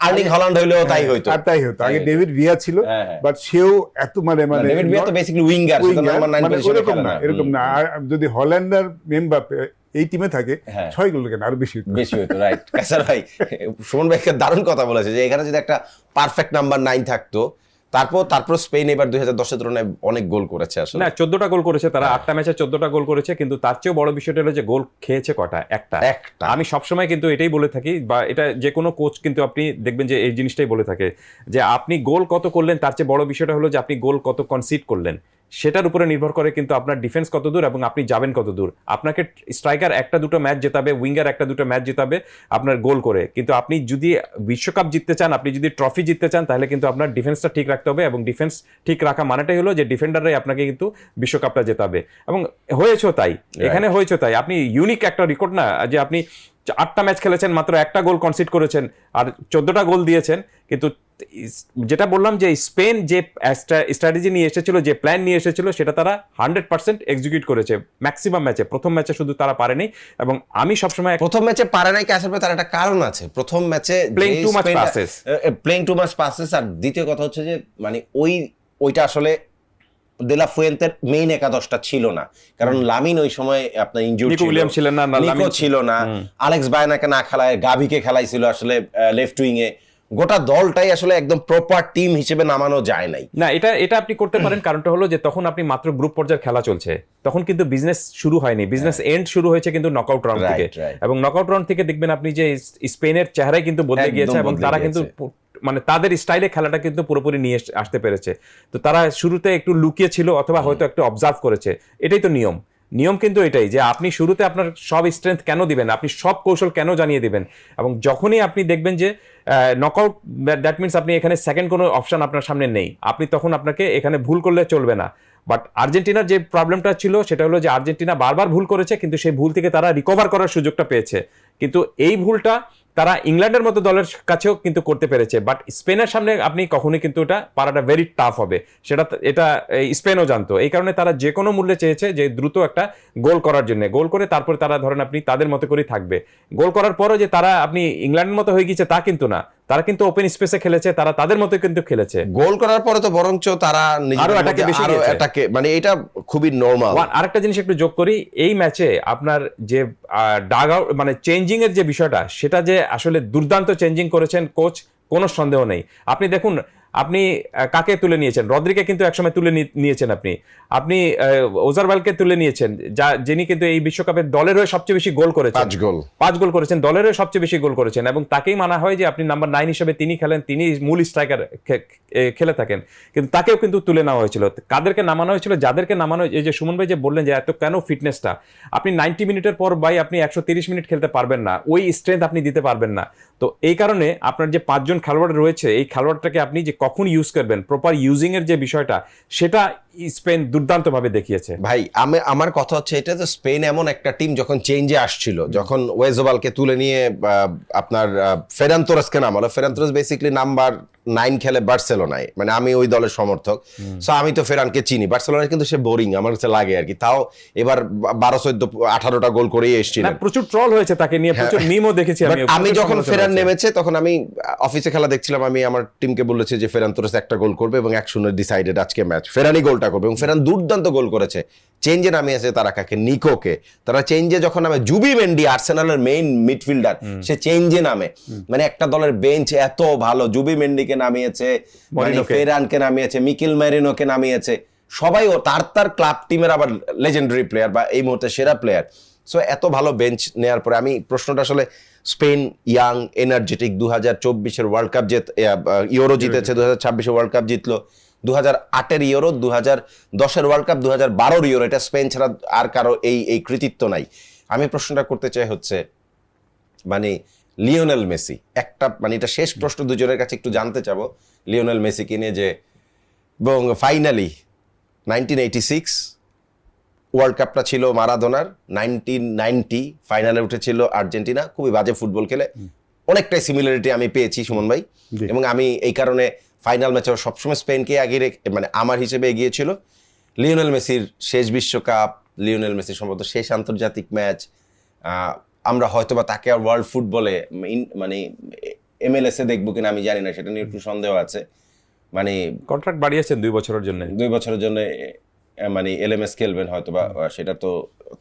আর্লিং হল্যান্ড হইলেও তাই হইতো, আর তাই হতো। আগে ডেভিড ভিয়া ছিল, বাট সেও এত মানে ডেভিড ভিয়া তো বেসিক্যালি উইঙ্গার, সেটা নাম্বার 9 পজিশনে খেলে না, এরকম না। আর যদি হল্যান্ড আর এমবাপে এই টিমে থাকে 6 গোল কেন আরো বেশি হতো, রাইট। কাইসার ভাই, সুমন ভাই একটা দারুণ কথা বলেছে যে এখানে যদি একটা পারফেক্ট নাম্বার 9 থাকতো, তারপর স্পেন এবার 2010 এর তুলনায় অনেক গোল করেছে আসলে। না, 14টা গোল করেছে তারা, 8টা ম্যাচে 14টা গোল করেছে, কিন্তু তার চেয়েও বড় বিষয়টা হলো যে গোল খেয়েছে কটা, একটা। আমি সবসময় কিন্তু এটাই বলে থাকি, বা এটা যে কোনো কোচ কিন্তু আপনি দেখবেন যে এই জিনিসটাই বলে থাকে, যে আপনি গোল কত করলেন তার চেয়ে বড় বিষয়টা হলো যে আপনি গোল কত কনসিড করলেন, সেটার উপরে নির্ভর করে কিন্তু আপনার ডিফেন্স কত দূর এবং আপনি যাবেন কত দূর। আপনাকে স্ট্রাইকার একটা দুটো ম্যাচ জেতাবে, উইঙ্গার একটা দুটো ম্যাচ জেতাবে আপনার গোল করে, কিন্তু আপনি যদি বিশ্বকাপ জিততে চান, আপনি যদি ট্রফি জিততে চান, তাহলে কিন্তু আপনার ডিফেন্সটা ঠিক রাখতে হবে, এবং ডিফেন্স ঠিক রাখা মানেটাই হলো যে ডিফেন্ডাররাই আপনাকে কিন্তু বিশ্বকাপটা জেতাবে। এবং হয়েছেও তাই, এখানে হয়েছে তাই। আপনি ইউনিক একটা রেকর্ড না যে আপনি 8টা ম্যাচ খেলেছেন, মাত্র একটা গোল কনসিড করেছেন আর 14টা গোল দিয়েছেন। কিন্তু যেটা বললাম যে স্পেন যে স্ট্র্যাটেজি নিয়ে এসেছিল, যে প্ল্যান নিয়ে এসেছিল, সেটা তারা 100% এক্সিকিউট করেছে ম্যাক্সিমাম ম্যাচে। প্রথম ম্যাচে শুধু তারা পারেনি, এবং আমি সবসময় প্রথম ম্যাচে পারে নাই কি আসলে তার একটা কারণ আছে। প্রথম ম্যাচে প্লেইং টু মাচ পাসেস, আর দ্বিতীয় কথা হচ্ছে যে মানে ওইটা আসলে দেলা ফুয়েন্তের মেইন একাদশটা ছিল না, কারণ লামিন ওই সময় আপনার ইনজুরি ছিল, উইলিয়াম ছিলেন না, নিকো ছিল না, আলেক্স বায়নাকে না খেলায় গাভিকে খেলাইছিল আসলে লেফট উইং এ। গোটা দলটাই আসলে একদম প্রপার টিম হিসেবে নামানো যায় নাই। না, এটা আপনি করতে পারেন, কারণটা হলো যে তখন আপনি মাত্র গ্রুপ পর্যায়ের খেলা চলছে, তখন কিন্তু বিজনেস শুরু হয়নি, বিজনেস এন্ড শুরু হয়েছে কিন্তু নকআউট রাউন্ড থেকে। এবং নকআউট রাউন্ড থেকে দেখবেন আপনি যে স্পেনের চেহারাই কিন্তু বদলে গিয়েছে, এবং তারা কিন্তু মানে তাদের স্টাইলে খেলাটা কিন্তু পুরোপুরি নিয়ে আসতে পেরেছে। তো তারা শুরুতে একটু লুকিয়ে ছিল, অথবা হয়তো একটু অবজার্ভ করেছে। এটাই তো নিয়ম কিন্তু এটাই, যে আপনি শুরুতে আপনার সব স্ট্রেংথ কেন দিবেন, আপনি সব কৌশল কেন জানিয়ে দিবেন, এবং যখনই আপনি দেখবেন যে নকআউট, দ্যাট মিনস আপনি এখানে সেকেন্ড কোনো অপশন আপনার সামনে নেই, আপনি তখন আপনাকে এখানে ভুল করলে চলবে না। বাট আর্জেন্টিনার যে প্রবলেমটা ছিল সেটা হলো যে আর্জেন্টিনা বারবার ভুল করেছে, কিন্তু সেই ভুল থেকে তারা রিকভার করার সুযোগটা পেয়েছে, কিন্তু এই ভুলটা তারা ইংল্যান্ডের মতো দলের কাছেও কিন্তু করতে পেরেছে। বাট স্পেনের সামনে আপনি কখনোই কিন্তু এটা পারাটা ভেরি টাফ হবে, এটা স্পেনও জানতো। এই কারণে তারা যে কোনো মূল্যে চেয়েছে যে দ্রুত একটা গোল করার জন্য, গোল করে তারপরে তারা ধরেন আপনি তাদের মতো করেই থাকবে। গোল করার পরও যে তারা আপনি ইংল্যান্ডের মতো হয়ে গিয়েছে তা কিন্তু না, তারা কিন্তু ওপেন স্পেসে খেলেছে, তারা তাদের মতো কিন্তু খেলেছে। গোল করার পরে তো বরঞ্চ তারা আরো অ্যাটাকে, মানে এটা খুবই নরমাল। আরেকটা জিনিস একটু যোগ করি, এই ম্যাচে আপনার যে ডাগ আউট মানে চেঞ্জিং এর যে বিষয়টা, সেটা যে আসলে দুর্দান্ত চেঞ্জিং করেছেন কোচ, কোনো সন্দেহ নেই। আপনি দেখুন আপনি কাকে তুলে নিয়েছেন? রদ্রিকে কিন্তু একসময় তুলে নিয়েছেন আপনি ওজারওয়ালকে তুলে নিয়েছেন, যিনি কিন্তু এই বিশ্বকাপে দলের হয়ে সবচেয়ে বেশি গোল করেছেন, 5 গোল করেছেন, দলের হয়ে সবচেয়ে বেশি গোল করেছেন, এবং তাকেই মানা হয় যে আপনি নাম্বার 9 হিসেবে তিনি খেলেন, তিনি মূল স্ট্রাইকার খেলে থাকেন, কিন্তু তাকেও কিন্তু তুলে নেওয়া হয়েছিল। কাদেরকে নামানো হয়েছিল? যাদেরকে নামানো, এই যে সুমন ভাই যে বললেন যে এত কেন ফিটনেসটা, আপনি 90 মিনিটের পর আপনি 130 মিনিট খেলতে পারবেন না, ওই স্ট্রেংথ আপনি দিতে পারবেন না। তো এই কারণে আপনার যে 5 জন খেলোয়াড় রয়েছে, এই খেলোয়াড়টাকে আপনি যে কখন ইউজ করবেন, প্রপার ইউজিং এর যে বিষয়টা, সেটা স্পেন দুর্দান্তভাবে দেখিয়েছে। ভাই আমার কথা হচ্ছে এটা, যে স্পেন এমন একটা টিম যখন চেঞ্জে আসছিল, যখন ওয়েজোবালকে তুলে নিয়ে আপনার ফেরান তোরেসকে নামালো। ফেরান তোরেস বেসিক্যালি নাম্বার 9 খেলে বার্সেলোনায়, মানে আমি ওই দলের সমর্থক, সো আমি তো ফেরানকে চিনি। বার্সেলোনায় কিন্তু সে বোরিং আমার কাছে লাগে আর কি। তাও এবার 12, 14, 18টা গোল করেই এসেছিলেন। প্রচুর ট্রল হয়েছে তাকে নিয়ে, প্রচুর মিমও দেখেছি আমি যখন ফেরান নেমেছে তখন আমি অফিসে খেলা দেখছিলাম, আমি আমার টিমকে বলেছি যে ফেরান তোরেস একটা গোল করবে এবং 1-0 ডিসাইডেড আজকে ম্যাচ, ফেরানই গোলটা করবে, এবং ফেরান দুর্দান্ত গোল করেছে। চেঞ্জে নামিয়েছে তারা কাকে? নিকোকে। তারা চেঞ্জে যখন নামে, জুবি মেন্ডি আর্সেনালের মেইন মিডফিল্ডার, সে চেঞ্জে নামে, মানে একটা দলের বেঞ্চ এত ভালো। জুবি মেন্ডিকে নামিয়েছে, ফেরানকে নামিয়েছে, মিকেল মেরিনোকে নামিয়েছে, সবাই ও তার ক্লাব টিমের আবার লেজেন্ডারি প্লেয়ার বা এই মুহূর্তে সেরা প্লেয়ার। সো এত ভালো বেঞ্চ নেওয়ার পরে আমি প্রশ্নটা আসলে, স্পেন ইয়াং এনার্জেটিক, 2024-এর ওয়ার্ল্ড কাপ ইউরো জিতেছে, 2026-এর ওয়ার্ল্ড কাপ জিতলো, 2008-এর ইউরো, 2010-এর ওয়ার্ল্ড কাপ, 2012-এর ইউরো, এটা স্পেন ছাড়া আর কারো এই কৃতিত্ব নাই। আমি প্রশ্নটা করতে চাই হচ্ছে, মানে লিওনেল মেসি, একটা মানে এটা শেষ প্রশ্ন দুজনের কাছে একটু জানতে চাবো লিওনেল মেসিকে নিয়ে, যে এবং ফাইনালি 1986 ওয়ার্ল্ড কাপটা ছিল মারাদোনার, 1990 ফাইনালে উঠেছিল আর্জেন্টিনা, খুবই বাজে ফুটবল খেলে। অনেকটাই সিমিলারিটি আমি পেয়েছি সুমন ভাই, এবং আমি এই কারণে ফাইনাল ম্যাচে সবসময় স্পেনকে এগিয়ে মানে আমার হিসেবে এগিয়েছিল। লিওনেল মেসির শেষ বিশ্বকাপ, লিওনেল মেসির সম্ভবত শেষ আন্তর্জাতিক ম্যাচ, আমরা হয়তোবা তাকে আর ওয়ার্ল্ড ফুটবলে মানে MLS-এ দেখবো কিনা আমি জানি না, সেটা নিয়ে একটু সন্দেহ আছে। মানে কন্ট্রাক্ট বাড়িয়েছেন 2 বছরের জন্য, 2 বছরের জন্য মানে LMS খেলবেন হয়তোবা, সেটা তো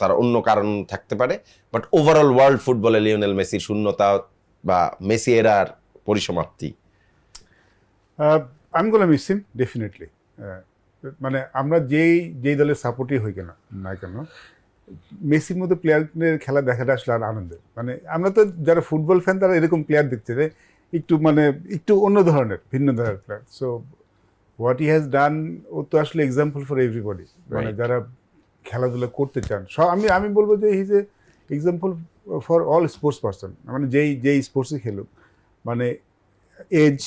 তার অন্য কারণ থাকতে পারে। বাট ওভারঅল ওয়ার্ল্ড ফুটবলে লিওনেল মেসির শূন্যতা বা মেসি এরার পরিসমাপ্তি, আমি গোলা মিস হিম ডেফিনেটলি। মানে আমরা যেই দলের সাপোর্টই হই না কেন, মেসির মতো প্লেয়ারের খেলা দেখাটা আসলে আর আনন্দের। মানে আমরা তো যারা ফুটবল ফ্যান, তারা এরকম প্লেয়ার দেখতে যে একটু অন্য ধরনের, ভিন্ন ধরনের player. So what he has done, ও তো আসলে এক্সাম্পল ফর এভরিবডি, মানে যারা খেলাধুলা করতে চান। আমি বলবো যে he is a example for all sports person, মানে যেই স্পোর্টসে খেলুক, মানে এজ,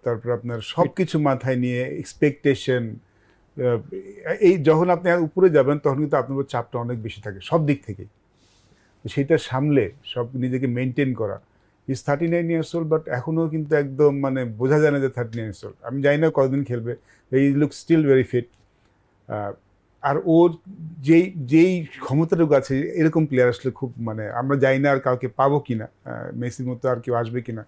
তারপর আপনার সব কিছু মাথায় নিয়ে এক্সপেকটেশন, এই যখন আপনি উপরে যাবেন তখন কিন্তু আপনার উপর চাপটা অনেক বেশি থাকে সব দিক থেকেই। সেটা সামলে সব নিজেকে মেনটেন করা। ইজ 39 years old, বাট এখনও কিন্তু একদম মানে বোঝা যায় না যে 39 years old। আমি জানি না কতদিন খেলবে, ই লুক স্টিল ভেরি ফিট। আর ওর যেই ক্ষমতাটুকু আছে, এরকম প্লেয়ার আসলে খুব, মানে আমরা জানি না আর কাউকে পাবো কিনা, মেসির মতো আর কেউ আসবে কিনা।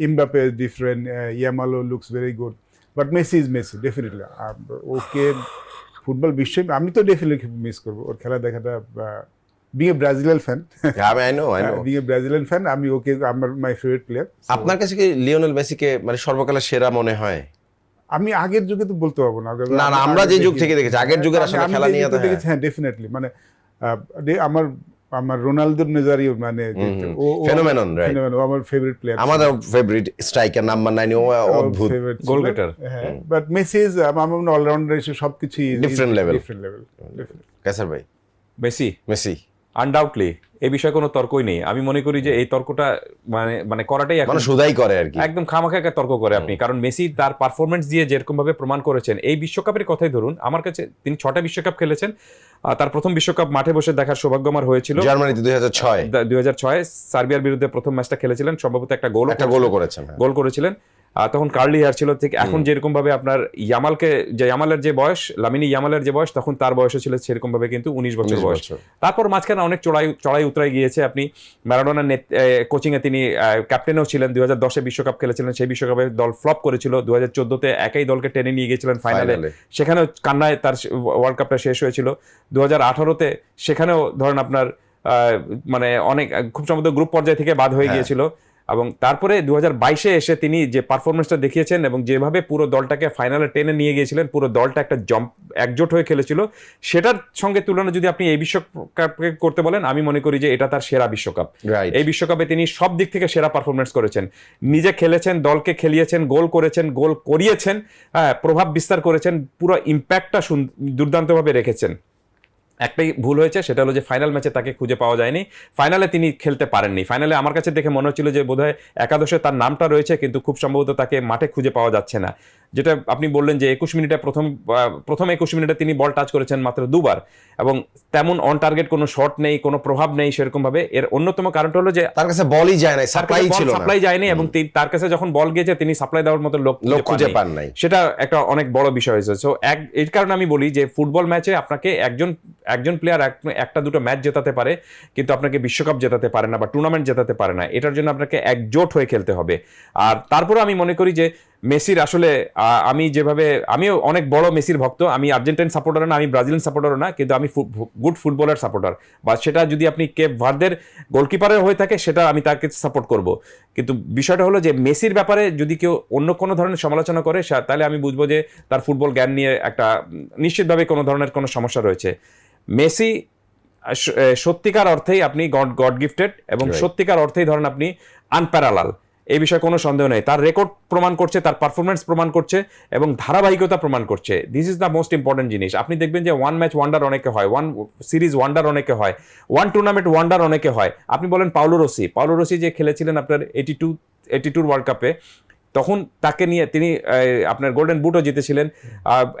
এমবাপে ডিফারেন্ট, ইয়ামালো looks very good, but Messi is Messi definitely. ওকে ফুটবল বিশ্বে আমি তো ডেফিনেটলি মিস করবো ওর খেলা দেখাটা। Being a Brazilian fan, being a Brazilian fan, আমি ওকে আমার মাই ফেভারিট প্লেয়ার। আপনার কাছে কি লিওনেল মেসিকে মানে সর্বকালের সেরা মনে হয়? আমি আগের যুগে তো বলতে পারবো না, আমরা যে যুগ থেকে দেখেছি, আগের যুগের আসলে খেলা নিয়ে দেখেছি, হ্যাঁ ডেফিনেটলি। মানে আমার রোনালদো নেজারিও, মানে ফেনোমেনন, রাইট, ও আমার ফেভারিট প্লেয়ার, আমাদের ফেভারিট স্ট্রাইকার নাম্বার 9, ও অদ্ভুত গোল গেটার। হ্যাঁ, বাট মেসি ইজ আমার অলরাউন্ডার, সবকিছু ডিফারেন্ট লেভেল। কাসার ভাই, মেসি আনডাউটলি, এই বিষয়ে কোনো তর্কই নেই। আমি মনে করি যে এই তর্কটা মানে করাটাই এখন শুধাই করে আর কি, একদম খামাখা একটা তর্ক করে আপনি। কারণ মেসি তার পারফরমেন্স দিয়ে যেরকম ভাবে প্রমাণ করেছেন, এই বিশ্বকাপের কথাই ধরুন, আমার কাছে তিনি 6টা বিশ্বকাপ খেলেছেন। তার প্রথম বিশ্বকাপ মাঠে বসে দেখার সৌভাগ্য আমার হয়েছিল জার্মানিতে 2006 সার্বিয়ার বিরুদ্ধে প্রথম ম্যাচটা খেলেছিলেন, সম্ভবত একটা গোল করেছিলেন। তখন কার্লি হেয়ার ছিল। ঠিক এখন যেরকম ভাবে আপনার ইয়ামালের যে বয়স, লামিনী ইয়ামালের যে বয়স, তখন তার বয়সও ছিল সেরকম ভাবে কিন্তু 19 বছর বয়স। তারপর মাঝখানে অনেক চড়াই উতরাই গিয়েছে। আপনি ম্যারাডোনার কোচিং এ তিনি ক্যাপ্টেনও ছিলেন। 2010-এ বিশ্বকাপ খেলেছিলেন, সেই বিশ্বকাপে দল ফ্লপ করেছিল। 2014-তে একই দলকে টেনে নিয়ে গিয়েছিলেন ফাইনালে, সেখানেও কান্নায় তার ওয়ার্ল্ড কাপটা শেষ হয়েছিল। 2018-তে সেখানেও ধরেন আপনার মানে অনেক খুব সম্ভবত গ্রুপ পর্যায় থেকে বাদ হয়ে গিয়েছিল। এবং তারপরে 2022-এ এসে তিনি যে পারফরমেন্সটা দেখিয়েছেন এবং যেভাবে পুরো দলটাকে ফাইনালে টেনে নিয়ে গিয়েছিলেন, পুরো দলটা একটা একজোট হয়ে খেলেছিল, সেটার সঙ্গে তুলনা যদি আপনি এই বিশ্বকাপকে করতে বলেন, আমি মনে করি যে এটা তার সেরা বিশ্বকাপ। Right. এই বিশ্বকাপে তিনি সব দিক থেকে সেরা পারফরমেন্স করেছেন, নিজে খেলেছেন, দলকে খেলিয়েছেন, গোল করেছেন, গোল করিয়েছেন, প্রভাব বিস্তার করেছেন, পুরো ইম্প্যাক্টটা দুর্দান্তভাবে রেখেছেন। একটাই ভুল হয়েছে, সেটা হলো যে ফাইনাল ম্যাচে তাকে খুঁজে পাওয়া যায়নি, ফাইনালে তিনি খেলতে পারেননি। ফাইনালে আমার কাছে দেখে মনে হচ্ছিল যে বোধহয় একাদশে তার নামটা রয়েছে, কিন্তু খুব সম্ভবত তাকে মাঠে খুঁজে পাওয়া যাচ্ছে না। যেটা আপনি বললেন যে 21 মিনিটে প্রথম 21 মিনিটে তিনি বল টাচ করেছেন মাত্র 2 বার, এবং তেমন অন টার্গেট কোনো শট নেই, কোনো প্রভাব নেই সেরকম ভাবে। এর অন্যতম কারণটা হলো যে তার কাছে বলই যায় না, সাপ্লাই ছিল না, সাপ্লাই যায়নি, এবং তার কাছে যখন বল গিয়েছে তিনি সাপ্লাই দেওয়ার মতো লোক খুঁজে পান নাই। সেটা একটা অনেক বড় বিষয় হয়েছে। সো এর কারণে আমি বলি যে ফুটবল ম্যাচে আপনাকে একজন প্লেয়ার একটা দুটো ম্যাচ জেতাতে পারে, কিন্তু আপনাকে বিশ্বকাপ জেতাতে পারে না বা টুর্নামেন্ট জেতাতে পারে না। এটার জন্য আপনাকে একজোট হয়ে খেলতে হবে। আর তারপরে আমি মনে করি যে মেসির আসলে আমিও অনেক বড় মেসির ভক্ত। আমি আর্জেন্টাইন সাপোর্টার না, আমি ব্রাজিলিয়ান সাপোর্টার না, কিন্তু আমি গুড ফুটবলার সাপোর্টার। বা সেটা যদি আপনি কেপ ভার্দের গোলকিপারের হয়ে থাকে, সেটা আমি তাকে সাপোর্ট করব। কিন্তু বিষয়টা হলো যে মেসির ব্যাপারে যদি কেউ অন্য কোনো ধরনের সমালোচনা করে, তাহলে আমি বুঝবো যে তার ফুটবল জ্ঞান নিয়ে একটা নিশ্চিতভাবে কোনো ধরনের কোনো সমস্যা রয়েছে। মেসি সত্যিকার অর্থেই আপনি গড গিফটেড, এবং সত্যিকার অর্থেই ধরেন আপনি আনপ্যারালাল, এই বিষয়ে কোনো সন্দেহ নেই। তার রেকর্ড প্রমাণ করছে, তার পারফরমেন্স প্রমাণ করছে, এবং ধারাবাহিকতা প্রমাণ করছে। This is the most important জিনিস। আপনি দেখবেন যে ওয়ান ম্যাচ ওয়ান্ডার অনেকে হয়, ওয়ান সিরিজ ওয়ান্ডার অনেকে হয়, ওয়ান টুর্নামেন্ট ওয়ান্ডার অনেকে হয়। আপনি বলেন পাওলো রসি যে খেলেছিলেন আপনার 82 ওয়ার্ল্ড কাপে, তখন তাকে নিয়ে তিনি আপনার গোল্ডেন বুটও জিতেছিলেন,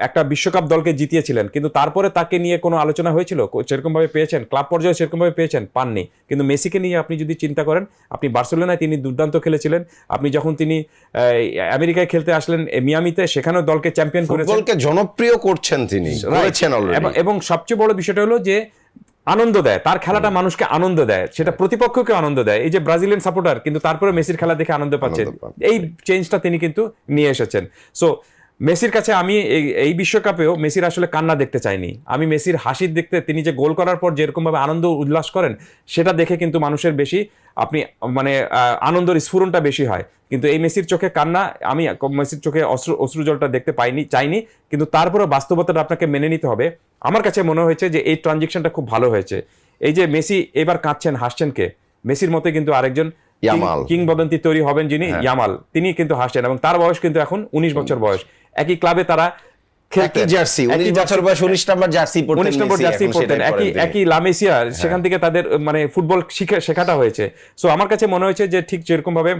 একটা বিশ্বকাপ দলকে জিতিয়েছিলেন, কিন্তু তারপরে তাকে নিয়ে কোনো আলোচনা হয়েছিল? সেরকমভাবে পেয়েছেন? ক্লাব পর্যায়ে সেরকমভাবে পেয়েছেন? পাননি। কিন্তু মেসিকে নিয়ে আপনি যদি চিন্তা করেন, আপনি বার্সেলোনায় তিনি দুর্দান্ত খেলেছিলেন, আপনি যখন তিনি আমেরিকায় খেলতে আসলেন মিয়ামিতে, সেখানেও দলকে চ্যাম্পিয়ন করেছেন, ফুটবলকে জনপ্রিয় করছেন তিনি, করেছেন অলরেডি। এবং সবচেয়ে বড় বিষয়টা হলো যে আনন্দ দেয়, তার খেলাটা মানুষকে আনন্দ দেয়, সেটা প্রতিপক্ষকে আনন্দ দেয়। এই যে ব্রাজিলিয়ান সাপোর্টার কিন্তু তারপরে মেসির খেলা দেখে আনন্দ পাচ্ছেন, এই চেঞ্জটা তিনি কিন্তু নিয়ে এসেছেন। সো মেসির কাছে আমি এই বিশ্বকাপেও মেসির আসলে কান্না দেখতে চাইনি, আমি মেসির হাসির দেখতে, তিনি যে গোল করার পর যেরকম ভাবে আনন্দ উল্লাস করেন, সেটা দেখে কিন্তু মানুষের বেশি মানে আনন্দের স্ফুরণটা বেশি হয়। কিন্তু এই মেসির চোখে কান্না, আমি মেসির চোখে অশ্রু জলটা দেখতে চাইনি। কিন্তু তারপরে বাস্তবতাটা আপনাকে মেনে নিতে হবে। আমার কাছে মনে হয়েছে যে এই ট্রানজিশনটা খুব ভালো হয়েছে। এই যে মেসি এবার কাঁদছেন, হাসছেন কে? মেসির মতো কিন্তু আরেকজন কিংবদন্তি তৈরি হবেন যিনি, ইয়ামাল, তিনি কিন্তু হাসছেন, এবং তার বয়স কিন্তু এখন 19 বছর বয়স। একই ক্লাবে তারা একই জার্সি, 19 বছর বয়স, 19 নম্বর জার্সি পরতেন, একই লামেসিয়া, সেখান থেকে তাদের মানে ফুটবল শেখাটা হয়েছে। সো আমার কাছে মনে হয়েছে যে ঠিক যেরকম ভাবে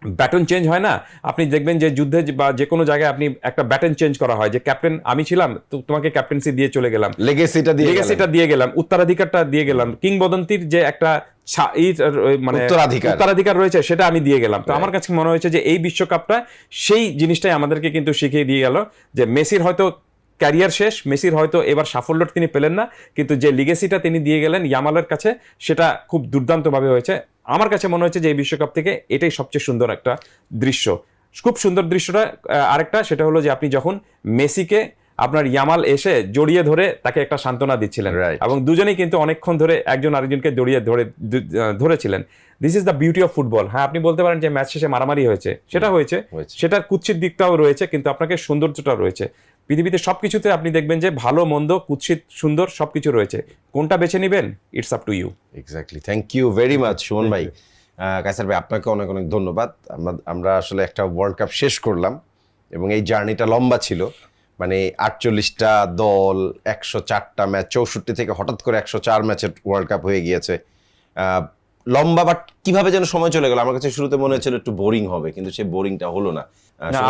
ব্যাটন চেঞ্জ হয় না, আপনি দেখবেন যে যুদ্ধে বা যে কোনো জায়গায় আপনি একটা ব্যাটন চেঞ্জ করা হয়, যে ক্যাপ্টেন আমি ছিলাম, তোমাকে ক্যাপ্টেন্সি দিয়ে চলে গেলাম, লেগেসিটা দিয়ে গেলাম, উত্তরাধিকারটা দিয়ে গেলাম, কিংবদন্তির যে একটা মানে উত্তরাধিকার রয়েছে, সেটা আমি দিয়ে গেলাম। তো আমার কাছে মনে হয়েছে যে এই বিশ্বকাপটা সেই জিনিসটাই আমাদেরকে কিন্তু শিখিয়ে দিয়ে গেল, যে মেসির হয়তো ক্যারিয়ার শেষ, মেসির হয়তো এবার সাফল্য তিনি পেলেন না, কিন্তু যে লিগেসিটা তিনি দিয়ে গেলেন ইয়ামালের কাছে, সেটা খুব দুর্দান্তভাবে হয়েছে। আমার কাছে মনে হচ্ছে যে এই বিশ্বকাপ থেকে এটাই সবচেয়ে সুন্দর একটা দৃশ্য। খুব সুন্দর দৃশ্যটা আরেকটা, সেটা হলো যে আপনি যখন মেসিকে আপনার ইয়ামাল এসে জড়িয়ে ধরে তাকে একটা সান্ত্বনা দিচ্ছিলেন, এবং দুজনেই কিন্তু অনেকক্ষণ ধরে একজন আরেকজনকে জড়িয়ে ধরেছিলেন। This is the beauty of football. হ্যাঁ, আপনি বলতে পারেন যে ম্যাচ শেষে মারামারি হয়েছে, সেটা হয়েছে, সেটার কুৎসিত দিকটাও রয়েছে, কিন্তু আপনাকে সৌন্দর্যটা রয়েছে। পৃথিবীতে সবকিছুতে আপনি দেখবেন যে ভালো মন্দ, কুৎসিত সুন্দর সবকিছু রয়েছে। কোনটা বেছে নেবেন, it's up to you. Exactly, thank you very much Suman ভাই। কায়সার ভাই, আপনাকে অনেক অনেক ধন্যবাদ। আমরা আসলে একটা ওয়ার্ল্ড কাপ শেষ করলাম, এবং এই জার্নিটা লম্বা ছিল। মানে 48টা দল, 104টা ম্যাচ, 64 থেকে হঠাৎ করে 104 ম্যাচের ওয়ার্ল্ড কাপ হয়ে গিয়েছে। লম্বা, বাট কিভাবে যেন সময় চলে গেল। আমার কাছে শুরুতে মনে হচ্ছিল একটু বোরিং হবে, কিন্তু সেই বোরিংটা হলো না।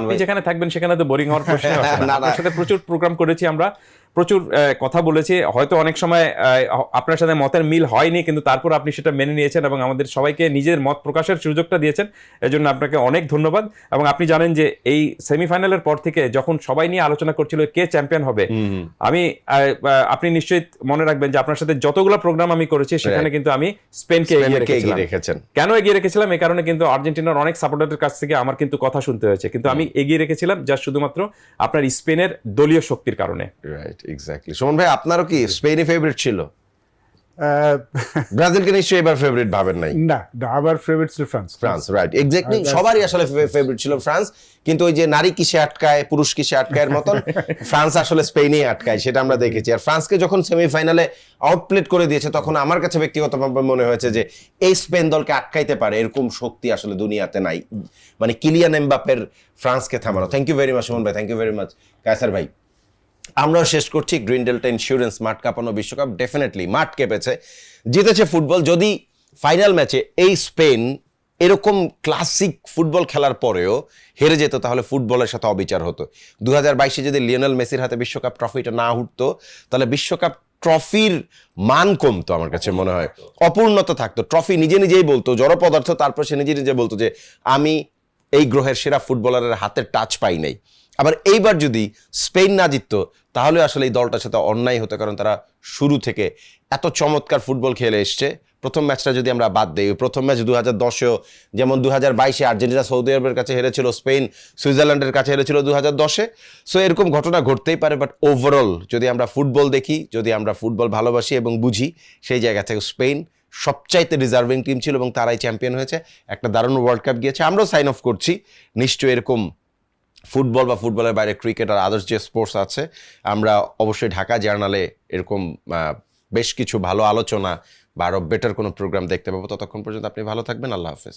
আপনি যেখানে থাকবেন সেখানে তো বোরিং হওয়ার প্রশ্ন আসে না। আপনার সাথে প্রচুর প্রোগ্রাম করেছি আমরা, প্রচুর কথা বলেছি, হয়তো অনেক সময় আপনার সাথে মতের মিল হয়নি, কিন্তু তারপর আপনি সেটা মেনে নিয়েছেন এবং আমাদের সবাইকে নিজের মত প্রকাশের সুযোগটা দিয়েছেন। এজন্য আপনাকে অনেক ধন্যবাদ। এবং আপনি জানেন যে এই সেমিফাইনালের পর থেকে যখন সবাই নিয়ে আলোচনা করছিল কে চ্যাম্পিয়ন হবে, আপনি নিশ্চয়ই মনে রাখবেন যে আপনার সাথে যতগুলো প্রোগ্রাম আমি করেছি, সেখানে কিন্তু আমি স্পেনকে এগিয়ে রেখেছিলাম। কেন এগিয়ে রেখেছিলাম? এই কারণে কিন্তু আর্জেন্টিনার অনেক সাপোর্টারদের কাছ থেকে আমার কিন্তু কথা শুনতে হয়েছে, কিন্তু আমি এগিয়ে রেখেছিলাম যা শুধুমাত্র আপনার স্পেনের দলীয় শক্তির কারণে। Right, exactly. সুমন ভাই, আপনারও কি স্পেনই ফেভারিট ছিল? ব্রাজিলকে নিশ্চয়ই এবার ফেভারিট ভাবেন নাই। না আবার ফেভারিট ছিল ফ্রান্স। ফ্রান্স, রাইট, এক্স্যাক্টলি, সবারই আসলে ফেভারিট ছিল ফ্রান্স, কিন্তু ওই যে নারী কিসে আটকায় পুরুষ কিসে আটকায় মতন ফ্রান্স আসলে স্পেনেই আটকায়, সেটা আমরা দেখেছি। আর ফ্রান্সকে যখন সেমিফাইনালে আউটপ্লেট করে দিয়েছে তখন আমার কাছে ব্যক্তিগতভাবে মনে হয়েছে যে এই স্পেন দলকে আটকাইতে পারে এরকম শক্তি আসলে দুনিয়াতে নাই, মানে কিলিয়ান এমবাপ্পের ফ্রান্সকে থামানো। Thank you very much Suman ভাই, thank you very much Kaiser ভাই। আমরাও শেষ করছি গ্রিন ডেল্টা ইন্স্যুরেন্স মাঠ কাঁপানো বিশ্বকাপ। ডেফিনেটলি মাঠ কেঁপেছে, জিতেছে ফুটবল। যদি ফাইনাল ম্যাচে এই স্পেন এরকম ক্লাসিক ফুটবল খেলার পরেও হেরে যেত তাহলে ফুটবলের সাথে অবিচার হতো। 2022-এ যদি লিওনেল মেসির হাতে বিশ্বকাপ ট্রফিটা না উঠতো তাহলে বিশ্বকাপ ট্রফির মান কমতো, আমার কাছে মনে হয় অপূর্ণতা থাকতো। ট্রফি নিজে নিজেই বলতো জড় পদার্থ, তারপর সে নিজে নিজে বলতো যে আমি এই গ্রহের সেরা ফুটবলারের হাতের টাচ পাই নাই। আবার এইবার যদি স্পেন না জিততো তাহলে আসলে এই দলটার সাথে অন্যায় হতো, কারণ তারা শুরু থেকে এত চমৎকার ফুটবল খেলে এসছে। প্রথম ম্যাচটা যদি আমরা বাদ দিই, প্রথম ম্যাচ 2010-এও যেমন 2022-এ আর্জেন্টিনা সৌদি আরবের কাছে হেরেছিল, স্পেন সুইজারল্যান্ডের কাছে হেরেছিল 2010-এ। সো এরকম ঘটনা ঘটতেই পারে, বাট ওভারঅল যদি আমরা ফুটবল দেখি, যদি আমরা ফুটবল ভালোবাসি এবং বুঝি, সেই জায়গা থেকে স্পেন সবচাইতে ডিজার্ভিং টিম ছিল এবং তারাই চ্যাম্পিয়ন হয়েছে, একটা দারুণ ওয়ার্ল্ড কাপ গিয়েছে। আমরাও সাইন অফ করছি, নিশ্চয়ই এরকম ফুটবল বা ফুটবলের বাইরে ক্রিকেট আর আদার্স যে স্পোর্টস আছে, আমরা অবশ্যই ঢাকা জার্নালে এরকম বেশ কিছু ভালো আলোচনা বা আরও বেটার কোনো প্রোগ্রাম দেখতে পাবো। ততক্ষণ পর্যন্ত আপনি ভালো থাকবেন, আল্লাহ হাফেজ।